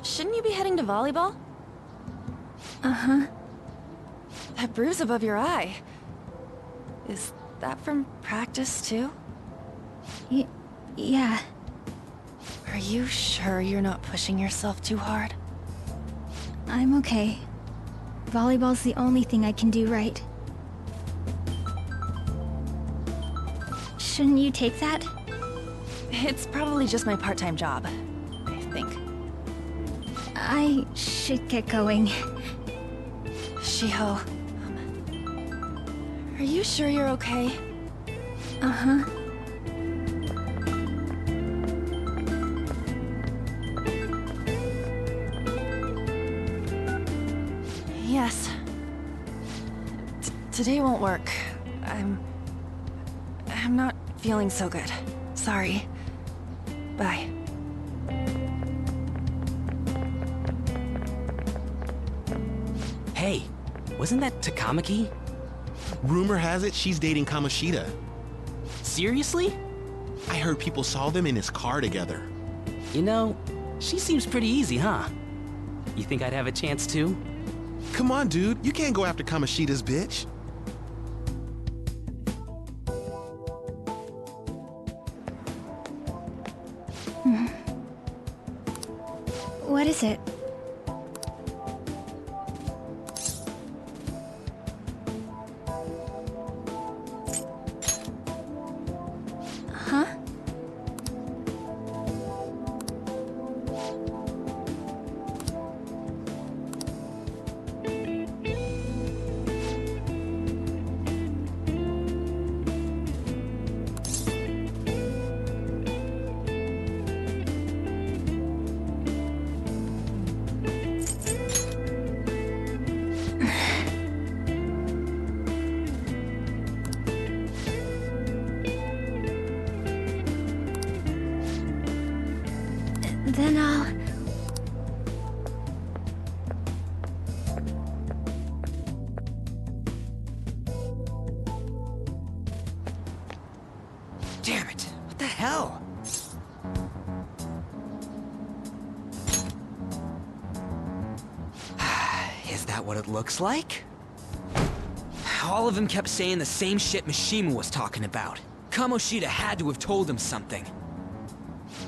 Shouldn't you be heading to volleyball? Uh-huh. That bruise above your eye. Is that from practice, too? Yeah. Are you sure you're not pushing yourself too hard? I'm okay. Volleyball's the only thing I can do right. Shouldn't you take that? It's probably just my part-time job, I think. I should get going. Shiho, are you sure you're okay? Uh-huh. Yes. Today won't work. I'm not feeling so good. Sorry. Bye. Hey, wasn't that Takamaki? Rumor has it she's dating Kamoshida. Seriously? I heard people saw them in his car together. You know, she seems pretty easy, huh? You think I'd have a chance too? Come on, dude. You can't go after Kamoshida's bitch. What is it? Huh? Then I'll... Damn it! What the hell? Is that what it looks like? All of them kept saying the same shit Mishima was talking about. Kamoshida had to have told him something.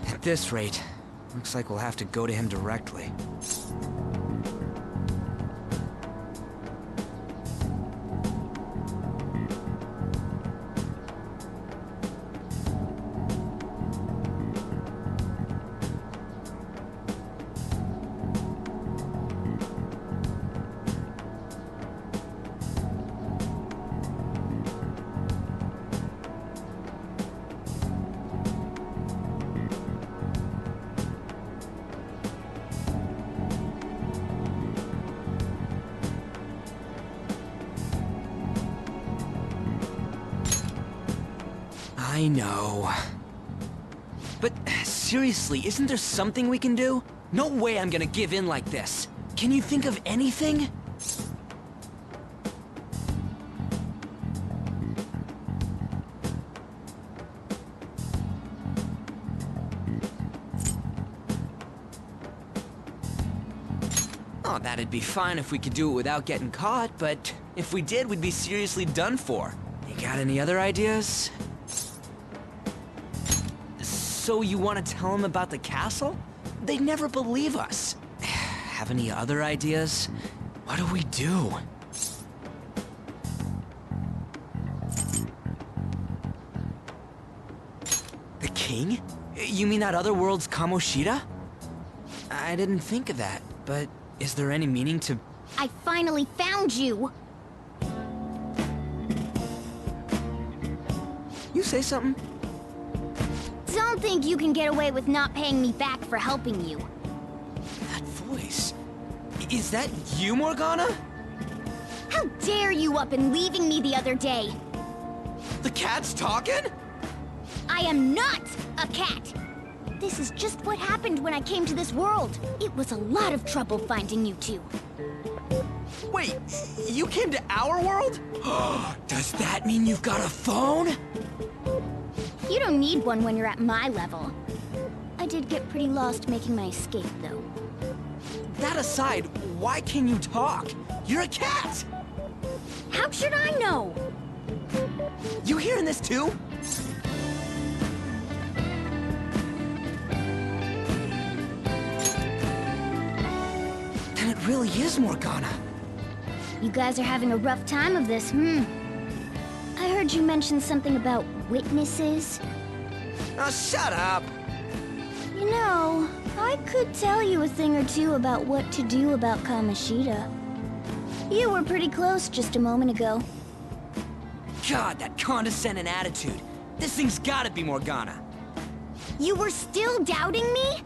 At this rate, looks like we'll have to go to him directly. I know. But seriously, isn't there something we can do? No way I'm gonna give in like this. Can you think of anything? Oh, that'd be fine if we could do it without getting caught, but if we did, we'd be seriously done for. You got any other ideas? So you want to tell them about the castle? They'd never believe us. Have any other ideas? What do we do? The king? You mean that other world's Kamoshida? I didn't think of that, but is there any meaning to... I finally found you! You say something? Don't think you can get away with not paying me back for helping you. That voice... Is that you, Morgana? How dare you up and leaving me the other day? The cat's talking? I am not a cat! This is just what happened when I came to this world. It was a lot of trouble finding you two. Wait, you came to our world? Does that mean you've got a phone? You don't need one when you're at my level. I did get pretty lost making my escape, though. That aside, why can you talk? You're a cat! How should I know? You hearing this too? Then it really is Morgana. You guys are having a rough time of this, I heard you mention something about witnesses. Oh, shut up! You know, I could tell you a thing or two about what to do about Kamoshida. You were pretty close just a moment ago. God, that condescending attitude. This thing's gotta be Morgana. You were still doubting me?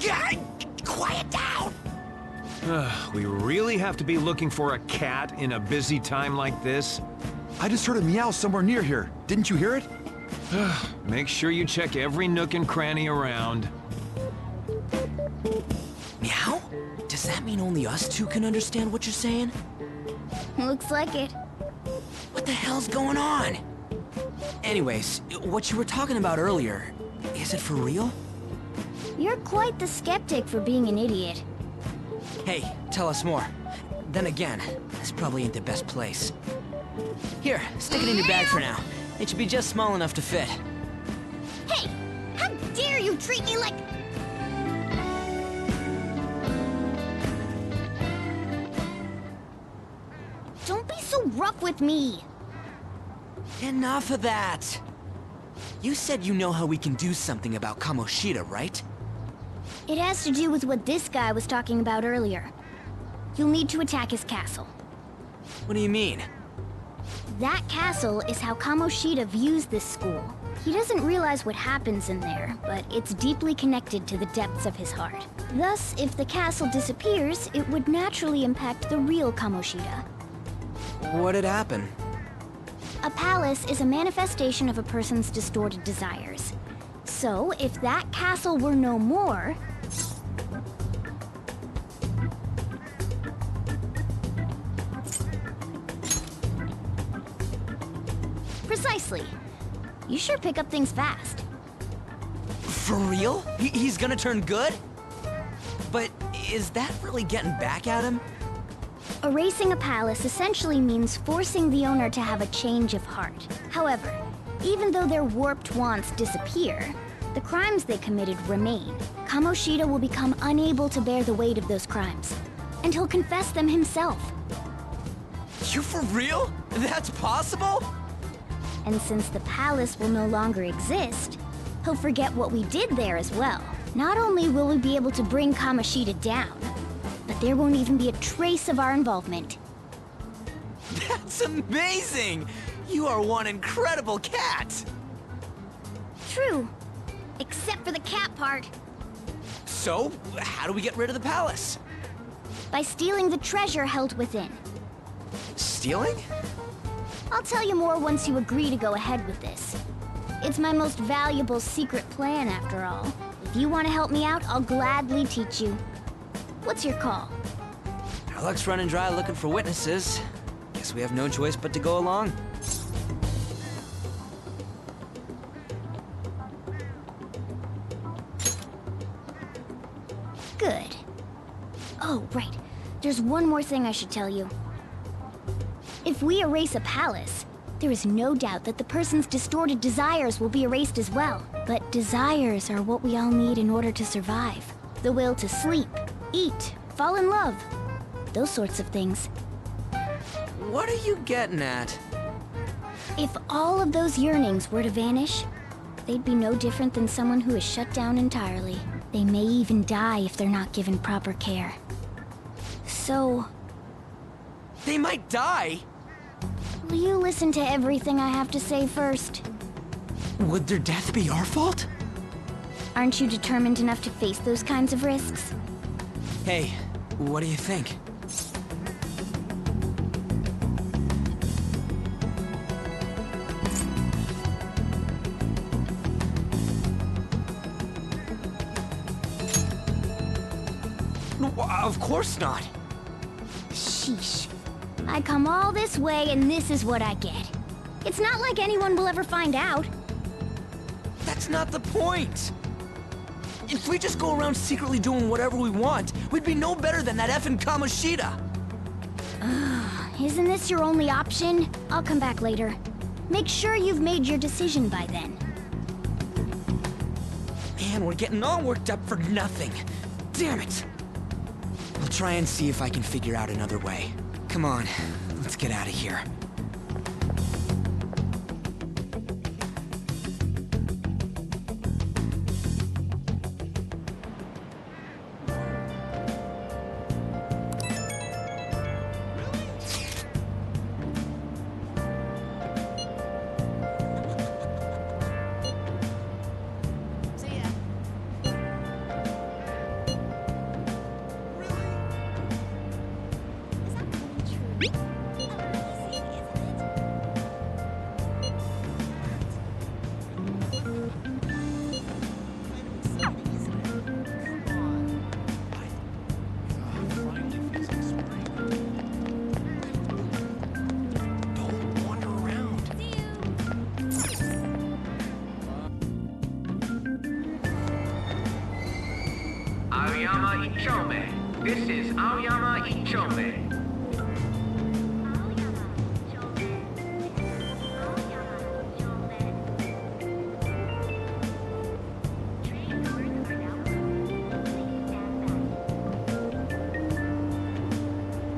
Yeah, quiet down! We really have to be looking for a cat in a busy time like this? I just heard a meow somewhere near here. Didn't you hear it? Make sure you check every nook and cranny around. Meow? Does that mean only us two can understand what you're saying? Looks like it. What the hell's going on? Anyways, what you were talking about earlier, is it for real? You're quite the skeptic for being an idiot. Hey, tell us more. Then again, this probably ain't the best place. Here, stick it in your bag for now. It should be just small enough to fit. Hey! How dare you treat me like... Don't be so rough with me! Enough of that! You said you know how we can do something about Kamoshida, right? It has to do with what this guy was talking about earlier. You'll need to attack his castle. What do you mean? That castle is how Kamoshida views this school. He doesn't realize what happens in there, but it's deeply connected to the depths of his heart. Thus, if the castle disappears, it would naturally impact the real Kamoshida. What'd happen? A palace is a manifestation of a person's distorted desires. So, if that castle were no more... Precisely. You sure pick up things fast. For real? He's gonna turn good? But is that really getting back at him? Erasing a palace essentially means forcing the owner to have a change of heart. However, even though their warped wants disappear, the crimes they committed remain. Kamoshida will become unable to bear the weight of those crimes, and he'll confess them himself. You for real? That's possible? And since the palace will no longer exist, he'll forget what we did there as well. Not only will we be able to bring Kamoshida down, but there won't even be a trace of our involvement. That's amazing! You are one incredible cat! True. Except for the cat part. So, how do we get rid of the palace? By stealing the treasure held within. Stealing? I'll tell you more once you agree to go ahead with this. It's my most valuable secret plan, after all. If you want to help me out, I'll gladly teach you. What's your call? Our luck's running dry looking for witnesses. Guess we have no choice but to go along. Good. Oh, right. There's one more thing I should tell you. If we erase a palace, there is no doubt that the person's distorted desires will be erased as well. But desires are what we all need in order to survive. The will to sleep, eat, fall in love. Those sorts of things. What are you getting at? If all of those yearnings were to vanish, they'd be no different than someone who is shut down entirely. They may even die if they're not given proper care. So, They might die? will you listen to everything I have to say first? Would their death be our fault? Aren't you determined enough to face those kinds of risks? Hey, what do you think? No, of course not. Sheesh. I come all this way and this is what I get. It's not like anyone will ever find out. That's not the point. If we just go around secretly doing whatever we want, we'd be no better than that effing Kamoshida. Isn't this your only option? I'll come back later. Make sure you've made your decision by then. Man, we're getting all worked up for nothing. Damn it. I'll try and see if I can figure out another way. Come on, let's get out of here. Aoyama Ichome. This is Aoyama Ichome.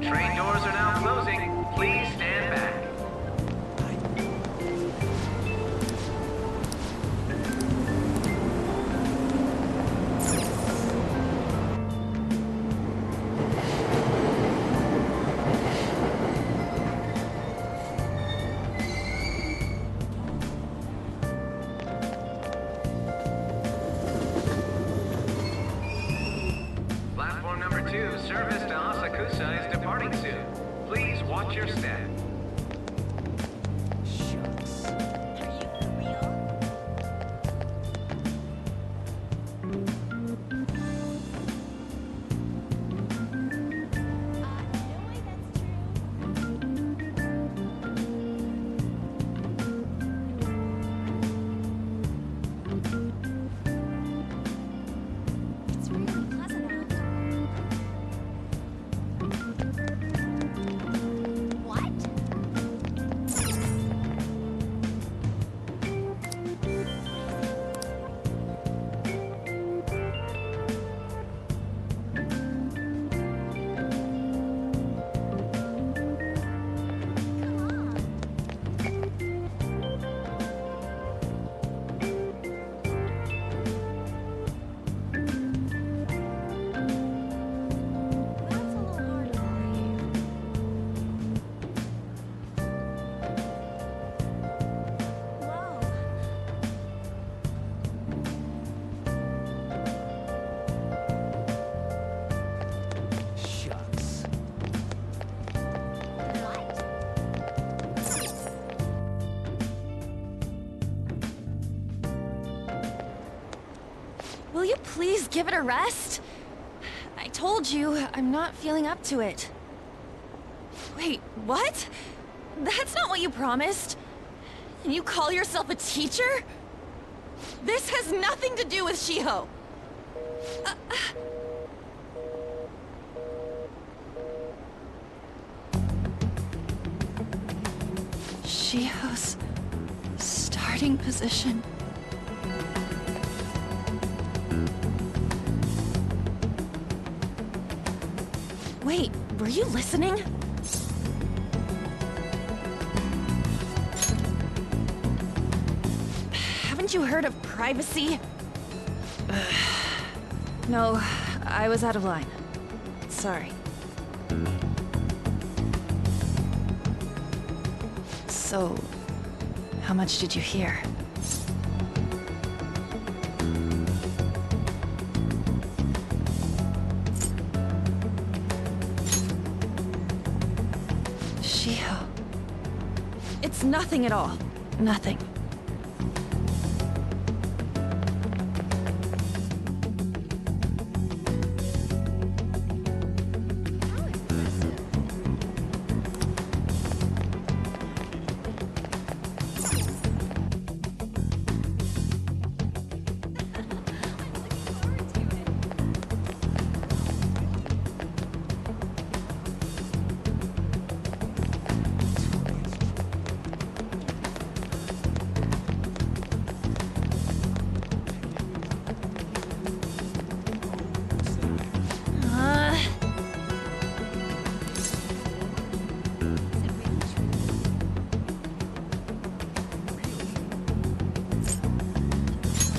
Train doors are now closing. Please stand back. Platform number 2, service to Asakusa is departing soon. Please watch your step. It's really pleasant out. What? please give it a rest? I told you, I'm not feeling up to it. Wait, what? That's not what you promised. And you call yourself a teacher? This has nothing to do with Shiho. Shiho's starting position. Wait, were you listening? Haven't you heard of privacy? No, I was out of line. Sorry. So, how much did you hear? Shiho. It's nothing at all. Nothing.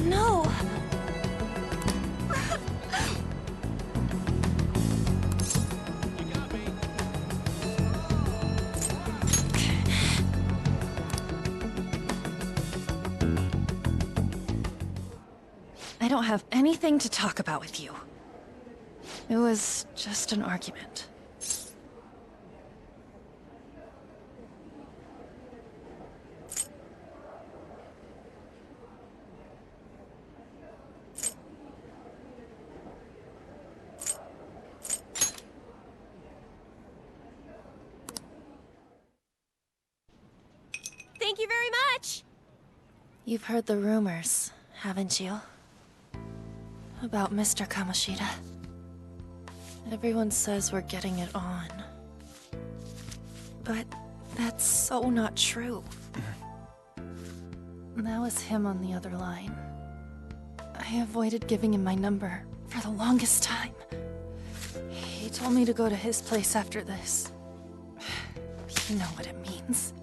No. I don't have anything to talk about with you. It was just an argument. Thank you very much! You've heard the rumors, haven't you? About Mr. Kamoshida. Everyone says we're getting it on. But that's so not true. That was him on the other line. I avoided giving him my number for the longest time. He told me to go to his place after this. You know what it means.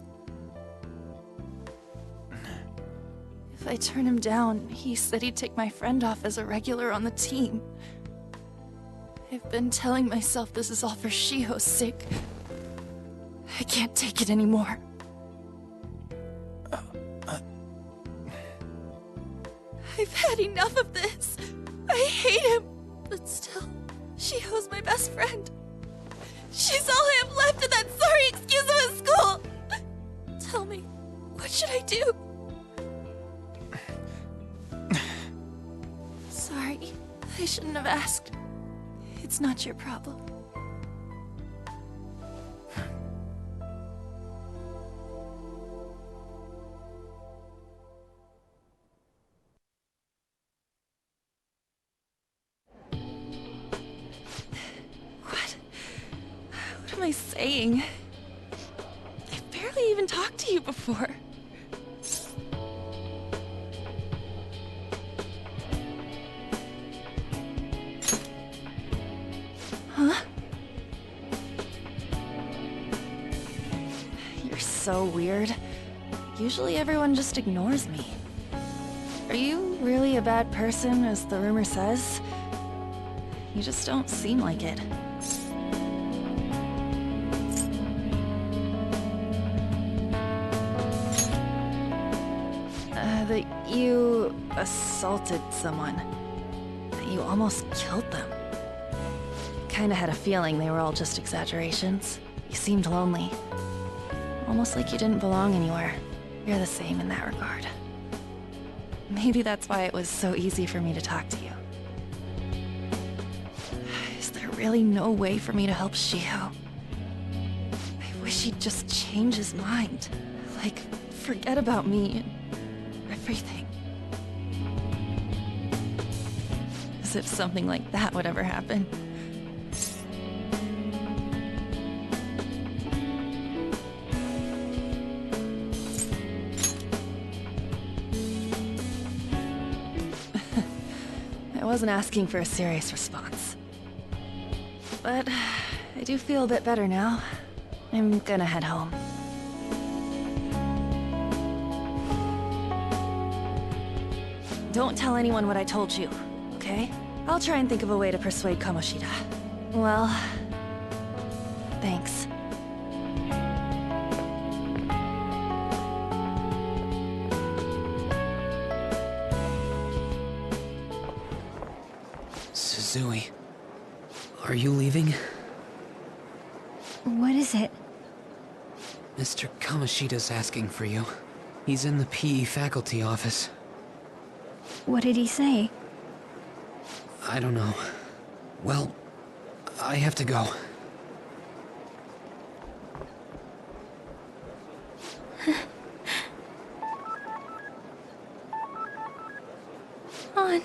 If I turn him down, he said he'd take my friend off as a regular on the team. I've been telling myself this is all for Shiho's sake. I can't take it anymore. I've had enough of this. I hate him. But still, Shiho's my best friend. She's all I have left of that sorry excuse of a school. Tell me, what should I do? Sorry, I shouldn't have asked. It's not your problem. What am I saying? I've barely even talked to you before. Huh? You're so weird. Usually everyone just ignores me. Are you really a bad person, as the rumor says? You just don't seem like it. That you assaulted someone. That you almost killed them. Kinda had a feeling they were all just exaggerations. You seemed lonely. Almost like you didn't belong anywhere. You're the same in that regard. Maybe that's why it was so easy for me to talk to you. really no way for me to help Shiho. I wish he'd just change his mind. Like, forget about me and everything. As if something like that would ever happen. I wasn't asking for a serious response. But I do feel a bit better now. I'm gonna head home. Don't tell anyone what I told you, okay? I'll try and think of a way to persuade Kamoshida. Well, thanks. Suzui, are you leaving? What is it? Mr. Kamoshida's asking for you. He's in the PE faculty office. What did he say? I don't know. Well, I have to go. On.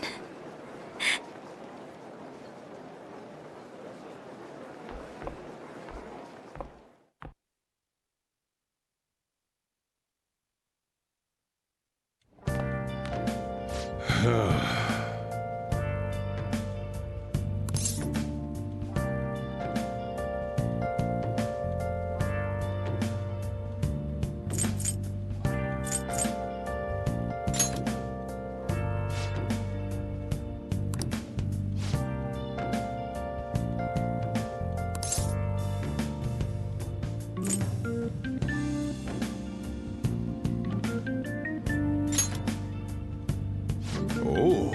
Oh.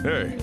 Hey.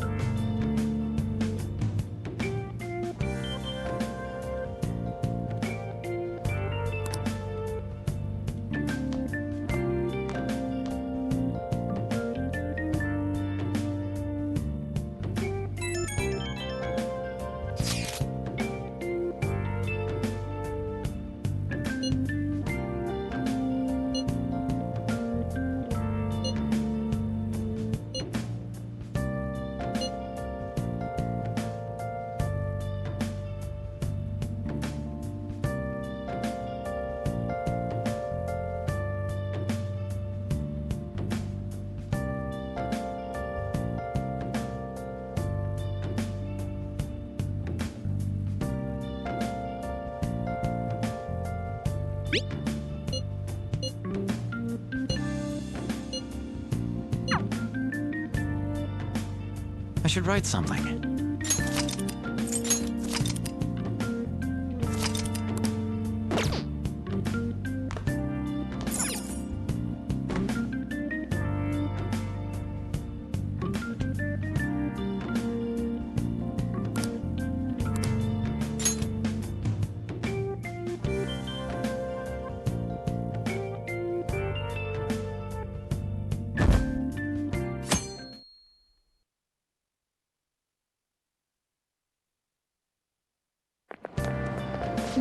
I should write something.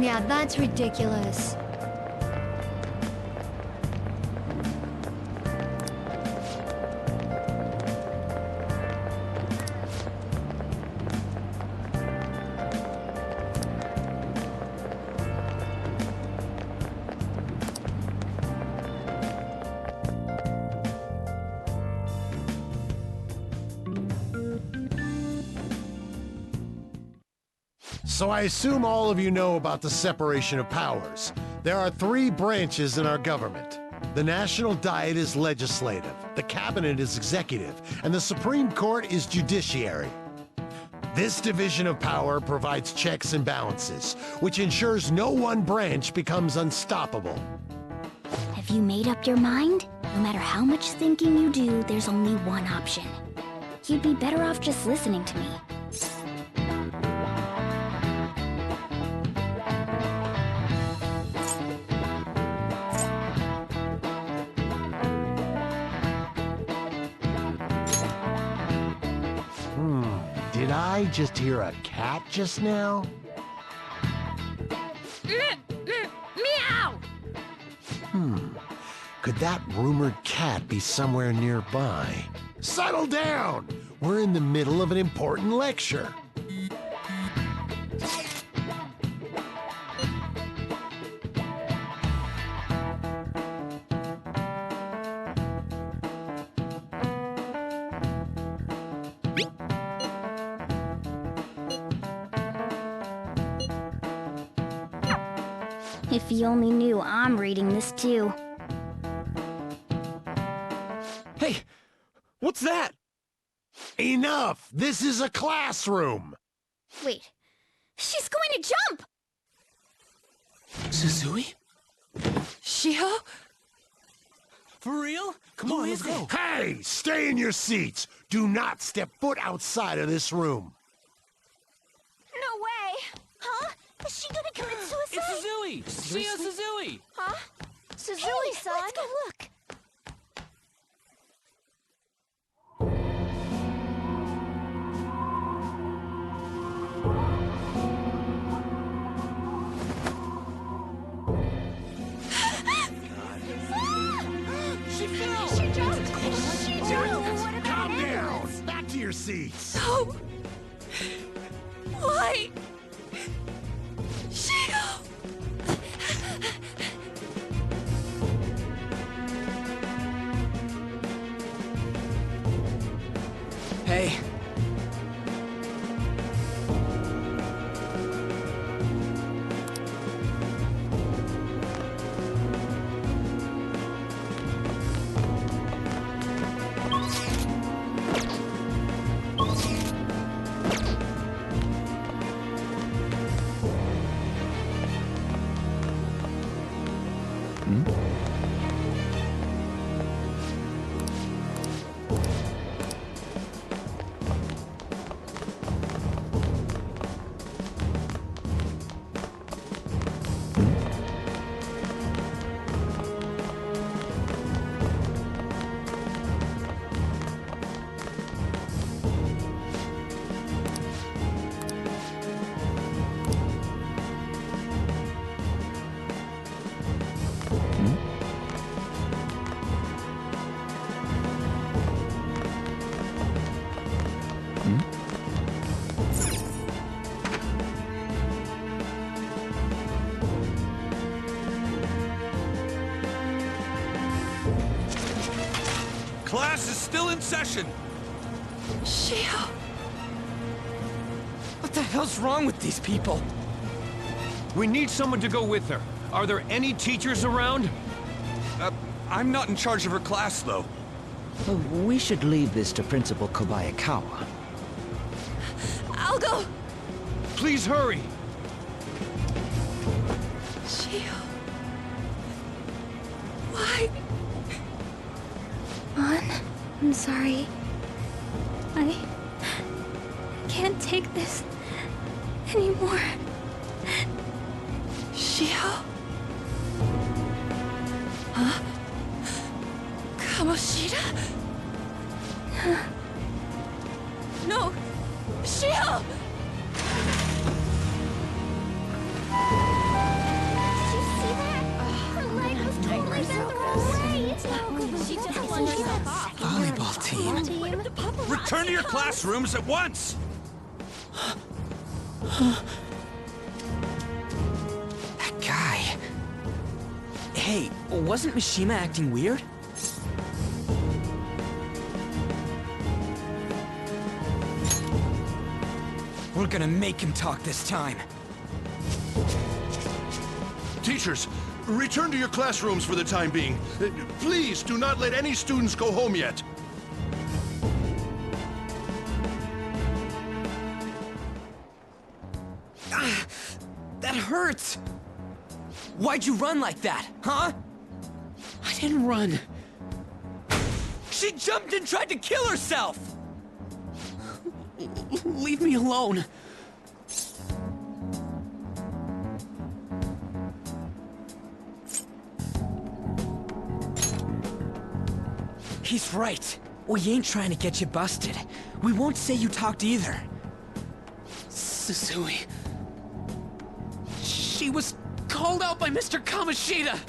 Yeah, that's ridiculous. So I assume all of you know about the separation of powers. There are 3 branches in our government. The National Diet is legislative, the Cabinet is executive, and the Supreme Court is judiciary. This division of power provides checks and balances, which ensures no one branch becomes unstoppable. Have you made up your mind? No matter how much thinking you do, there's only one option. You'd be better off just listening to me. I just hear a cat just now? Meow! Could that rumored cat be somewhere nearby? Settle down! We're in the middle of an important lecture. If you only knew I'm reading this too. Hey, what's that? Enough! This is a classroom! Wait, she's going to jump! Suzui? Shiho? For real? Come on, let's go. Hey! Stay in your seats! Do not step foot outside of this room. No way! Huh? Is she gonna commit suicide? It's Suzui! Shio Suzui! Huh? Suzui-san! Let's go look! She fell! She jumped! She jumped! What about Calm an down! ambulance? Back to your seats! No! Why? Shiho! Hey. Class is still in session. Shiho! What the hell's wrong with these people? We need someone to go with her. Are there any teachers around? I'm not in charge of her class, though. We should leave this to Principal Kobayakawa. I'll go! Please hurry. Shiho... Why? Mon, I'm sorry. I can't take this anymore. Shiho? Huh? Kamoshida? No! Shiho! Did you see that? Her leg was totally bent the wrong way. It's no good. She just plunged off. Volleyball team. Return to your classrooms at once! That guy. Hey, wasn't Mishima acting weird? We're gonna make him talk this time. Teachers, return to your classrooms for the time being. Please do not let any students go home yet. That hurts! Why'd you run like that, huh? I didn't run. She jumped and tried to kill herself! Leave me alone. He's right. We ain't trying to get you busted. We won't say you talked either. Suzui. She was called out by Mr. Kamoshida!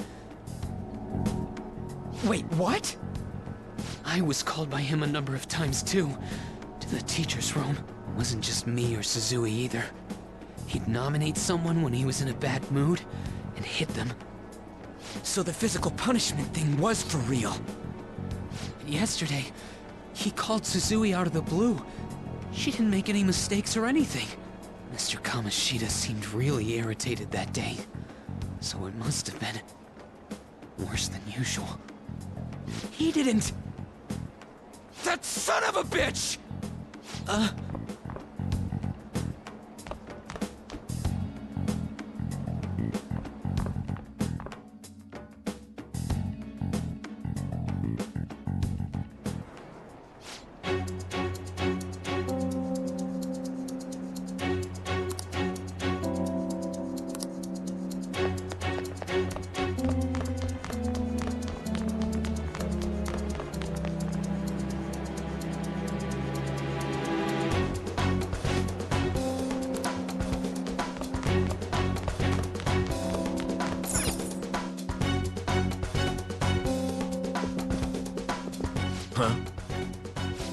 Wait, what? I was called by him a number of times too, to the teacher's room. It wasn't just me or Suzui either. He'd nominate someone when he was in a bad mood, and hit them. So the physical punishment thing was for real. And yesterday, he called Suzui out of the blue. She didn't make any mistakes or anything. Mr. Kamoshida seemed really irritated that day. So it must have been worse than usual. He didn't... That son of a bitch! Huh?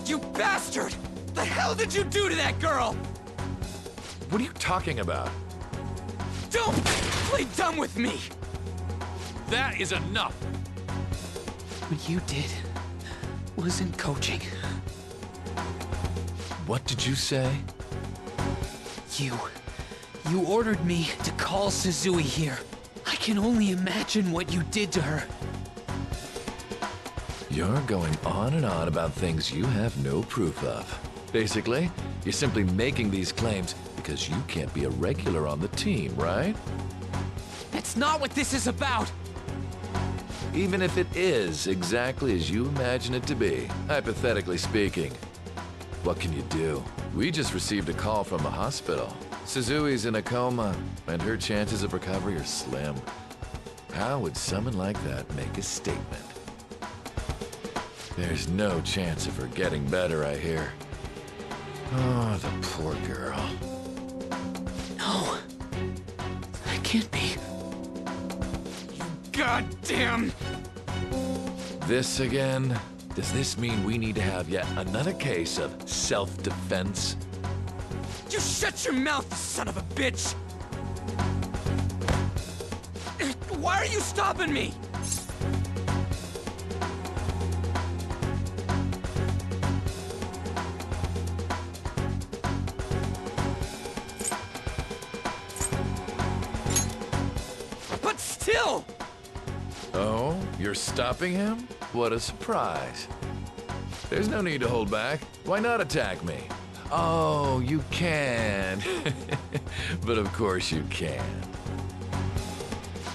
You bastard! The hell did you do to that girl? What are you talking about? Don't play dumb with me! That is enough! What you did wasn't coaching. What did you say? You ordered me to call Suzui here. I can only imagine what you did to her. You're going on and on about things you have no proof of. Basically, you're simply making these claims because you can't be a regular on the team, right? That's not what this is about! Even if it is exactly as you imagine it to be, hypothetically speaking. What can you do? We just received a call from the hospital. Suzui's in a coma, and her chances of recovery are slim. How would someone like that make a statement? There's no chance of her getting better, I hear. Oh, the poor girl. No. That can't be. You goddamn... This again? Does this mean we need to have yet another case of self-defense? You shut your mouth, son of a bitch! Why are you stopping me? But still! Oh, you're stopping him? What a surprise. There's no need to hold back. Why not attack me? Oh, you can. But of course you can.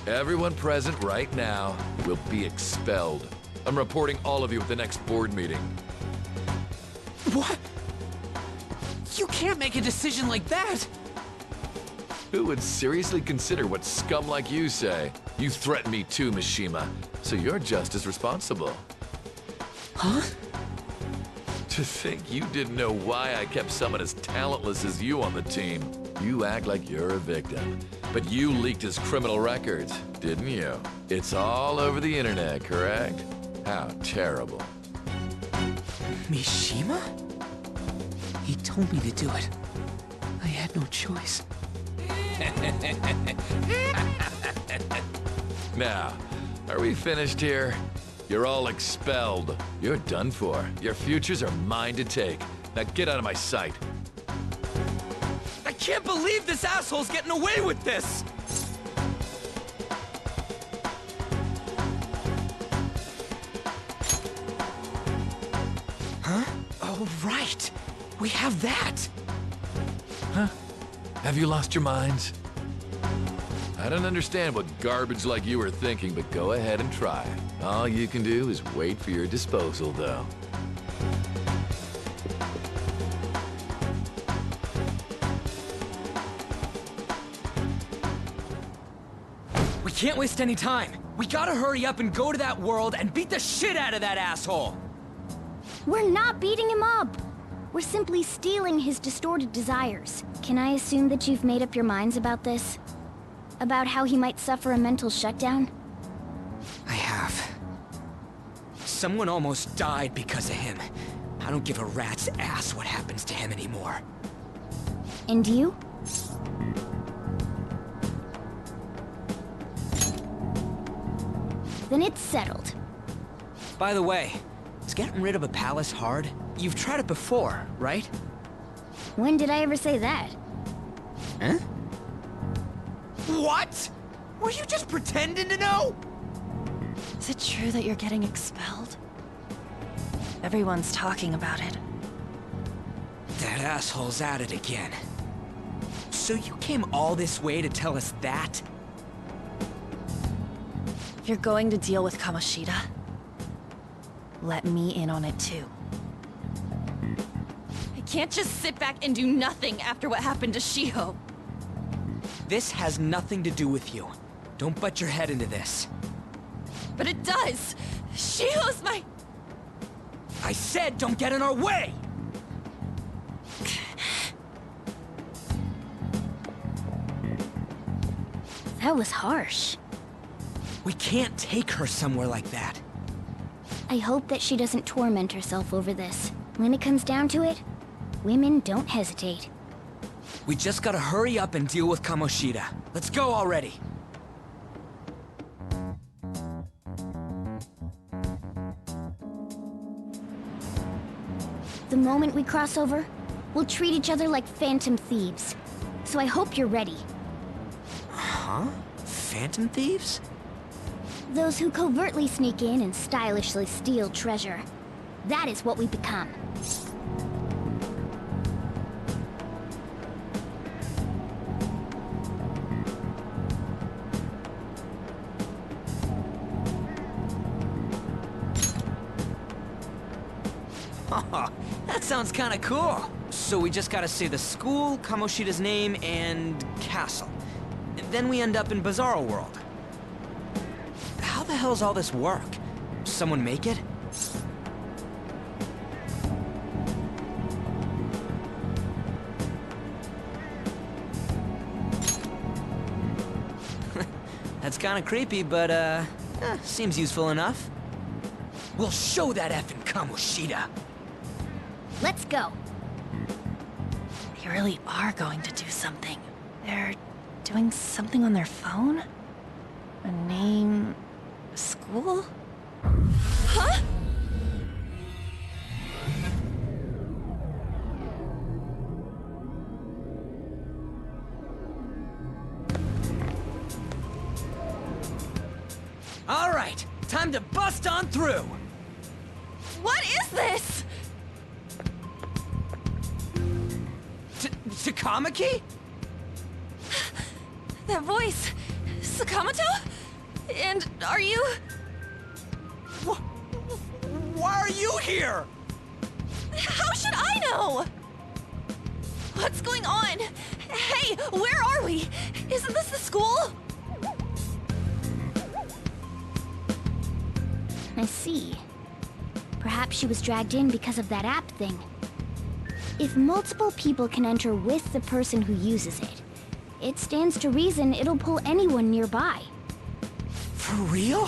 Everyone present right now will be expelled. I'm reporting all of you at the next board meeting. What? You can't make a decision like that! Who would seriously consider what scum like you say? You threatened me too, Mishima, so you're just as responsible. Huh? To think you didn't know why I kept someone as talentless as you on the team. You act like you're a victim, but you leaked his criminal records, didn't you? It's all over the internet, correct? How terrible. Mishima? He told me to do it. I had no choice. Now, are we finished here? You're all expelled. You're done for. Your futures are mine to take. Now get out of my sight. I can't believe this asshole's getting away with this! Huh? Oh, right. We have that. Huh? Have you lost your minds? I don't understand what garbage like you are thinking, but go ahead and try. All you can do is wait for your disposal, though. We can't waste any time. We gotta hurry up and go to that world and beat the shit out of that asshole. We're not beating him up. We're simply stealing his distorted desires. Can I assume that you've made up your minds about this? About how he might suffer a mental shutdown? I have. Someone almost died because of him. I don't give a rat's ass what happens to him anymore. And you? Then it's settled. By the way, is getting rid of a palace hard? You've tried it before, right? When did I ever say that? Huh? What? Were you just pretending to know? Is it true that you're getting expelled? Everyone's talking about it. That asshole's at it again. So you came all this way to tell us that? If you're going to deal with Kamoshida, let me in on it too. I can't just sit back and do nothing after what happened to Shiho. This has nothing to do with you. Don't butt your head into this. But it does! Shiho's my... I said don't get in our way! That was harsh. We can't take her somewhere like that. I hope that she doesn't torment herself over this. When it comes down to it, women don't hesitate. We just gotta hurry up and deal with Kamoshida. Let's go already. The moment we cross over, we'll treat each other like phantom thieves. So I hope you're ready. Huh? Phantom thieves? Those who covertly sneak in and stylishly steal treasure. That is what we become. That sounds kinda cool. So we just gotta say the school, Kamoshida's name, and castle. Then we end up in Bizarro World. How the hell's all this work? Someone make it? That's kinda creepy, but, seems useful enough. We'll show that effing Kamoshida! Let's go. They really are going to do something. They're doing something on their phone? A name... a school? Huh? All right, time to bust on through! What is this? Takamaki? That voice... Sakamoto? And are you... Why are you here? How should I know? What's going on? Hey, where are we? Isn't this the school? I see. Perhaps she was dragged in because of that app thing. If multiple people can enter with the person who uses it, it stands to reason it'll pull anyone nearby. For real?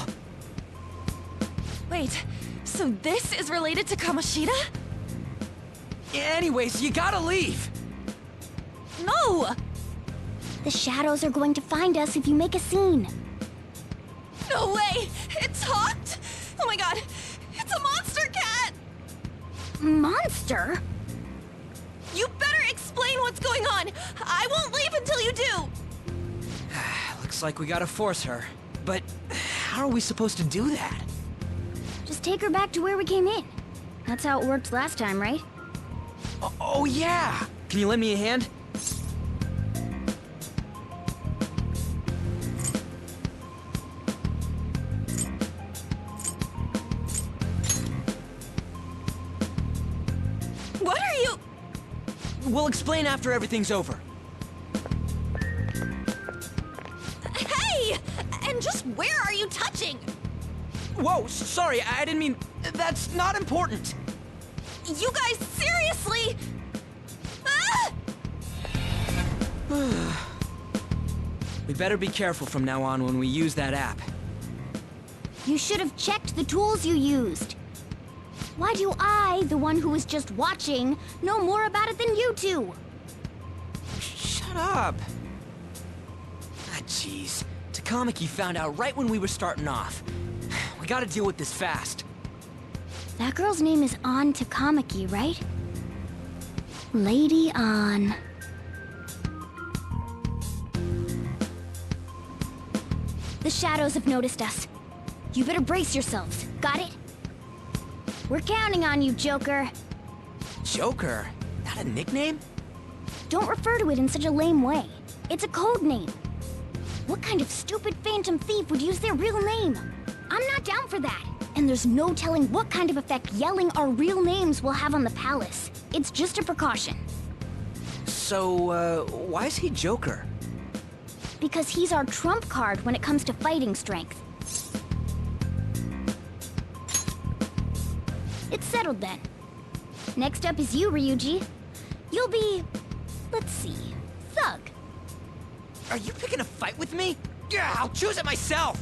Wait, so this is related to Kamoshida? Anyways, you gotta leave! No! The shadows are going to find us if you make a scene. No way! It talked? Oh my god! It's a monster cat! Monster? You better explain what's going on! I won't leave until you do! Looks like we gotta force her. But how are we supposed to do that? Just take her back to where we came in. That's how it worked last time, right? Oh yeah! Can you lend me a hand? What are you... We'll explain after everything's over. Hey! And just where are you touching? Whoa, sorry, I didn't mean... That's not important. You guys, seriously? Ah! We better be careful from now on when we use that app. You should have checked the tools you used. Why do I, the one who was just watching, know more about it than you two? Shut up. Ah, jeez. Takamaki found out right when we were starting off. We gotta deal with this fast. That girl's name is An Takamaki, right? Lady An. The shadows have noticed us. You better brace yourselves. Got it? We're counting on you, Joker. Joker? That a nickname? Don't refer to it in such a lame way. It's a code name. What kind of stupid phantom thief would use their real name? I'm not down for that. And there's no telling what kind of effect yelling our real names will have on the palace. It's just a precaution. So, why is he Joker? Because he's our trump card when it comes to fighting strength. It's settled then. Next up is you, Ryuji. You'll be... let's see... Thug. Are you picking a fight with me? Yeah, I'll choose it myself!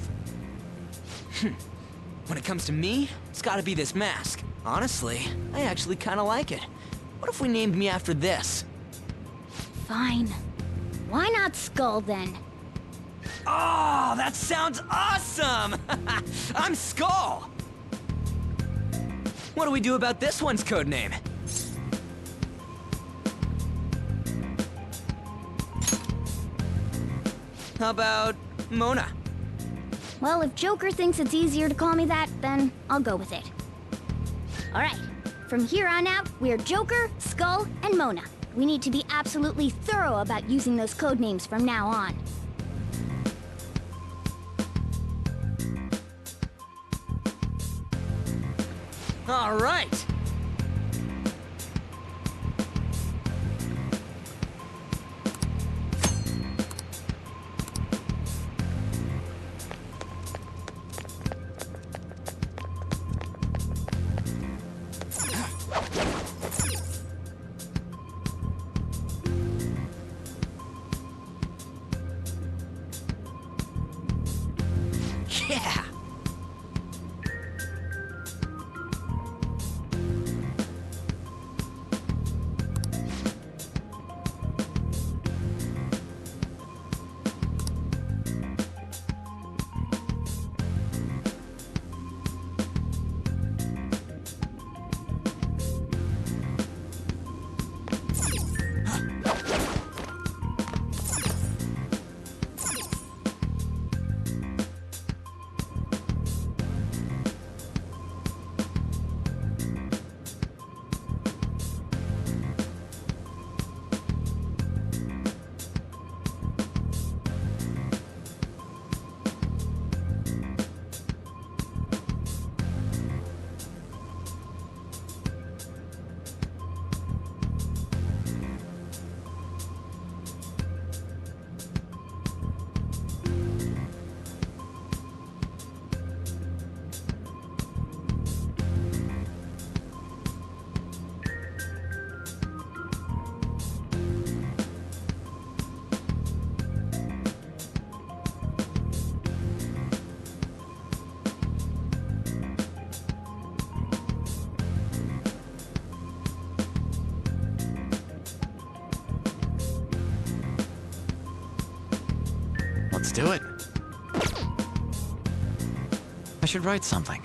When it comes to me, it's gotta be this mask. Honestly, I actually kinda like it. What if we named me after this? Fine. Why not Skull, then? Oh, that sounds awesome! I'm Skull! What do we do about this one's codename? How about Mona? Well, if Joker thinks it's easier to call me that, then I'll go with it. Alright, from here on out, we're Joker, Skull, and Mona. We need to be absolutely thorough about using those codenames from now on. All right. Yeah. Let's do it. I should write something.